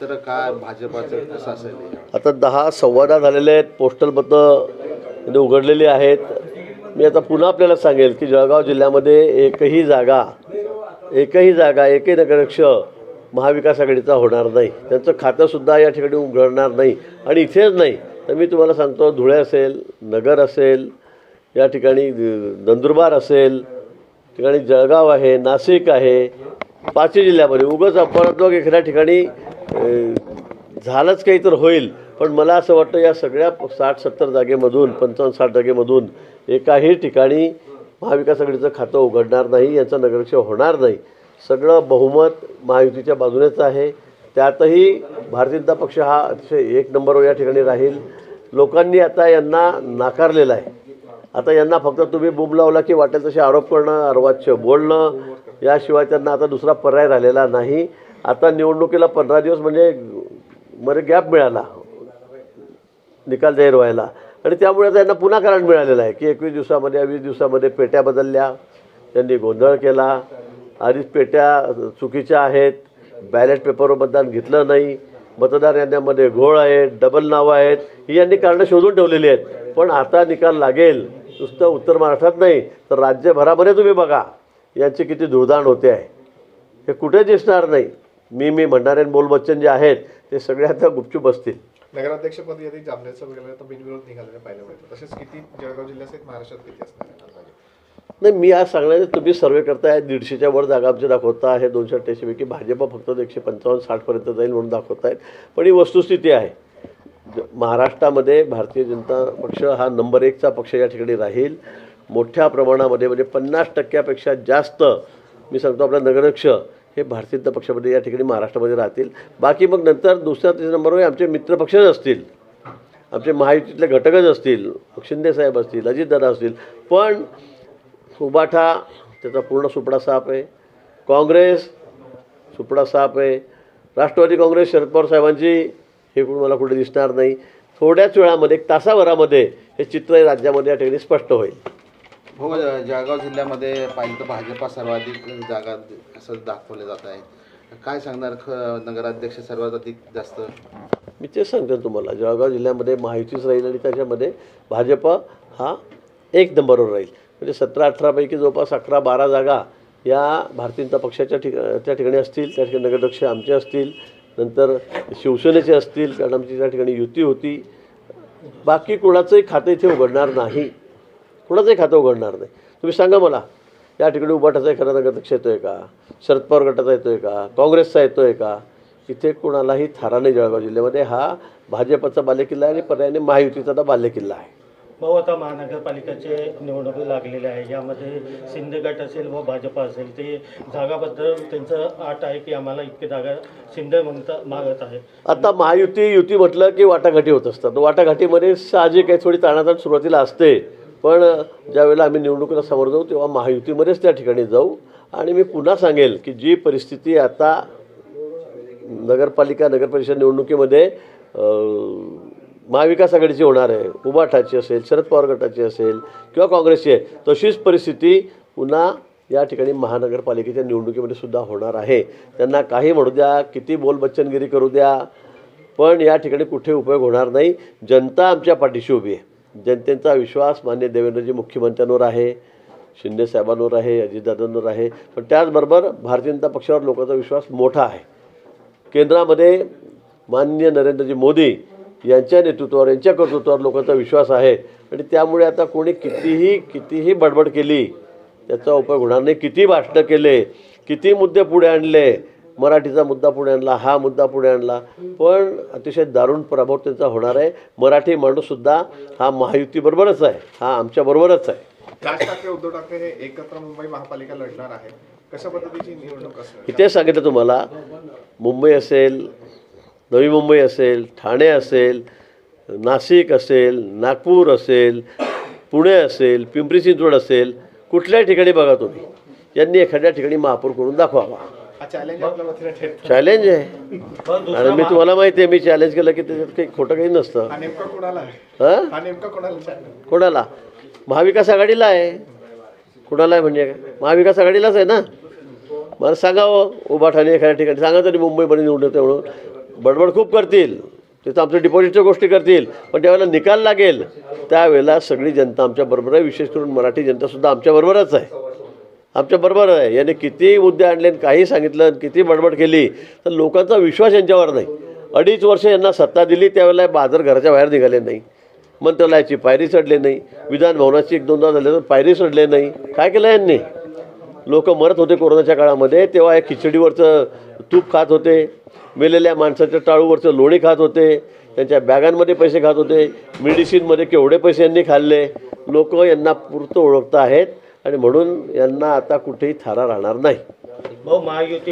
चित्र काय भाजपाचं कसं असेल? आता 10 संवाद झालेले आहेत, पोस्टल मतं उघडलेली आहेत. मी आता पुन्हा आपल्याला सांगेल की जळगाव जिल्ह्यामध्ये एकही जागा एकही नगराध्यक्ष महाविकास आघाडीचा होणार नाही. त्यांचं खातंसुद्धा या ठिकाणी उघडणार नाही. आणि इथेच नाही तर मी तुम्हाला सांगतो, धुळे असेल, नगर असेल, या ठिकाणी नंदुरबार असेल, ठिकाणी जळगाव आहे, नाशिक आहे, 5 जिल्ह्यामध्ये उगाच अपवादात्मक एखाद्या ठिकाणी झालंच काही तर होईल. पण मला असं वाटतं या सगळ्या 60-70 जागेमधून 55-60 जागेमधून एकाही ठिकाणी महाविकास आघाडीचं खातं उघडणार नाही, यांचा नगराध्यक्ष होणार नाही. सगळं बहुमत महायुतीच्या बाजूनेच आहे. त्यातही भारतीय जनता पक्ष हा अतिशय 1 नंबरवर या ठिकाणी राहील. लोकांनी आता यांना नाकारलेलं आहे. आता यांना फक्त तुम्ही बूम लावला की वाटेल तसे आरोप करणं, अर्वाच्य बोलणं, याशिवाय त्यांना आता दुसरा पर्याय राहिलेला नाही. आता निवडणुकीला 15 दिवस म्हणजे मध्ये गॅप मिळाला निकाल जाहीर व्हायला, आणि त्यामुळे आता यांना पुन्हा कारण मिळालेलं आहे की 21 दिवसामध्ये 20 दिवसामध्ये पेट्या बदलल्या, त्यांनी गोंधळ केला, आधीच पेट्या चुकीच्या आहेत, बॅलेट पेपरवर मतदान घेतलं नाही, मतदार याद्यांमध्ये घोळ आहे, डबल नावं आहेत, ही यांनी कारणं शोधून ठेवलेली आहेत. पण आता निकाल लागेल, नुसतं उत्तर महाराष्ट्रात नाही तर राज्यभरामध्ये तुम्ही बघा यांची किती धुळदाण होते आहे. हे कुठे दिसणार नाही. मी म्हणणारे बोल बच्चन जे आहेत ते सगळे आता गुपचूप बसतील. नगराध्यक्षपदी यदि जामनेरचं वगैरे तर बिनविरोध निघालेलं पाहिलं मिळतं. तसेच किती जळगाव जिल्ह्यासहित महाराष्ट्रात किती असणार? नाही, मी आज सांगण्याचे तुम्ही सर्वे करताय, 150च्या वर जागा आमचे दाखवता आहे, 288 पैकी भाजप फक्त 155-60 पर्यंत जाईल म्हणून दाखवत आहेत. पण ही वस्तुस्थिती आहे. महाराष्ट्रामध्ये भारतीय जनता पक्ष हा नंबर 1चा पक्ष या ठिकाणी राहील. मोठ्या प्रमाणामध्ये म्हणजे 50% जास्त मी सांगतो आपला नगराध्यक्ष हे भारतीय जनता पक्षामध्ये या ठिकाणी महाराष्ट्रामध्ये राहतील. बाकी मग नंतर 2-3 नंबरवर आमचे मित्रपक्षच असतील, आमचे महायुतीतले घटकच असतील, शिंदेसाहेब असतील, अजितदादा असतील. पण उबाठा त्याचा पूर्ण सुपडा साफ आहे, काँग्रेस सुपडा साफ आहे, राष्ट्रवादी काँग्रेस शरद पवार साहेबांची हे कुठं मला कुठे दिसणार नाही. थोड्याच वेळामध्ये 1 तासाभरामध्ये हे चित्र राज्यामध्ये या ठिकाणी स्पष्ट होईल. हो, जळगाव जिल्ह्यामध्ये पाहिलं तर भाजपा सर्वाधिक जागा असं दाखवले जात आहे. काय सांगणार, नगराध्यक्ष सर्वात अधिक जास्त? मी तेच सांगतो तुम्हाला, जळगाव जिल्ह्यामध्ये महायुतीच राहील आणि त्याच्यामध्ये भाजप हा 1 नंबरवर राहील. म्हणजे 17-18 पैकी जवळपास 11-12 जागा या भारतीय जनता पक्षाच्या त्या ठिकाणी असतील. त्या ठिकाणी नगराध्यक्ष आमचे असतील, नंतर शिवसेनेचे असतील, कारण आमची त्या ठिकाणी युती होती. बाकी कोणाचंही खातं इथे उघडणार नाही, कोणाचंही खातं उघडणार नाही. तुम्ही सांगा मला, या ठिकाणी उबाटाचा एखादा नगराध्यक्ष येतो आहे का, शरद पवार गटाचा येतो आहे का, काँग्रेसचा येतो आहे का? इथे कोणालाही थारा नाही. जळगाव जिल्ह्यामध्ये हा भाजपचा बालेकिल्ला आहे आणि पर्यायाने महायुतीचा बालेकिल्ला आहे. भाऊ, आता महानगरपालिकेचे निवडणूक लागलेले आहे, यामध्ये शिंदे गट असेल व भाजप असेल, ते जागाबद्दल त्यांचं आट आहे की आम्हाला इतके जागा शिंदे मागत आहे. आता महायुती म्हटलं की वाटाघाटी होत असतात. वाटाघाटीमध्ये साहजिक आहे, थोडी ताणाताण सुरुवातीला असते. पण ज्यावेळेला आम्ही निवडणुकीला समोर जाऊ तेव्हा महायुतीमध्येच त्या ठिकाणी जाऊ. आणि मी पुन्हा सांगेल की जी परिस्थिती आता नगरपरिषद निवडणुकीमध्ये महाविकास आघाडीची होणार आहे, उबाठाची असेल, शरद पवार गटाची असेल किंवा काँग्रेसची आहे, तशीच परिस्थिती पुन्हा या ठिकाणी महानगरपालिकेच्या निवडणुकीमध्ये सुद्धा होणार आहे. त्यांना काही म्हणू द्या, किती बोलबच्चनगिरी करू द्या, पण या ठिकाणी कुठे उपयोग होणार नाही. जनता आमच्या पाठीशी उभी आहे. जनतेचा विश्वास माननीय देवेंद्रजी मुख्यमंत्र्यांवर आहे, शिंदेसाहेबांवर आहे, अजितदादांवर आहे. पण त्याचबरोबर भारतीय जनता पक्षावर लोकांचा विश्वास मोठा आहे. केंद्रामध्ये माननीय नरेंद्रजी मोदी यांच्या नेतृत्वावर, यांच्या कर्तृत्वावर लोकांचा विश्वास आहे. आणि त्यामुळे आता कोणी कितीही बडबड केली त्याचा उपयोग होणार नाही. किती भाषणं केले, किती मुद्दे पुढे आणले, मराठीचा मुद्दा पुढे आणला, हा मुद्दा पुढे आणला, पण अतिशय दारुण प्रभाव त्यांचा होणार आहे. मराठी माणूससुद्धा हा महायुतीबरोबरच आहे, हा आमच्याबरोबरच आहे. राज ठाकरे, उद्धव ठाकरे हे एकत्र मुंबई महापालिका लढणार आहे. कशा पद्धतीची निवडणूक असणार? इथे सांगितलं तुम्हाला, मुंबई असेल, नवी मुंबई असेल, ठाणे असेल, नाशिक असेल, नागपूर असेल, पुणे असेल, पिंपरी चिंचवड असेल, कुठल्याही ठिकाणी बघा तुम्ही, यांनी एखाद्या ठिकाणी महापौर करून दाखवावा. चॅलेंज आहे. आणि मी तुम्हाला माहिती आहे, मी चॅलेंज केलं की त्याच्यात काही खोटं काही नसतं. कोणाला? महाविकास आघाडीला आहे. कुणाला आहे म्हणजे काय? महाविकास आघाडीलाच आहे ना. मला सांगावं, उबाठाने एखाद्या ठिकाणी सांगा तरी मुंबईमध्ये निवडून येते म्हणून. बडबड खूप करतील, तिथं आमच्या डिपॉझिटच्या गोष्टी करतील, पण ज्यावेळेला निकाल लागेल त्यावेळेला सगळी जनता आमच्याबरोबर आहे. विशेष करून मराठी जनतासुद्धा आमच्याबरोबरच आहे, आमच्याबरोबर आहे. याने किती मुद्दे आणले आणि काही सांगितलं, किती बडबड केली, तर लोकांचा विश्वास यांच्यावर नाही. 2.5 वर्ष यांना सत्ता दिली, त्यावेळेला बाजार घराच्या बाहेर निघाले नाही, मंत्रालयाची पायरी चढले नाही, विधान भवनाची 1-2दा झाले तर पायरी चढले नाही. काय केलं यांनी? लोक मरत होते कोरोनाच्या काळामध्ये, तेव्हा हे खिचडीवरचं तूप खात होते, मेलेल्या माणसाच्या टाळूवरचं लोणी खात होते, त्यांच्या बॅगांमध्ये पैसे खात होते, मेडिसिनमध्ये केवढे पैसे यांनी खाल्ले. लोक यांना पुरतं ओळखत आहेत आणि म्हणून यांना आता कुठेही थारा राहणार नाही. भाऊ महायुती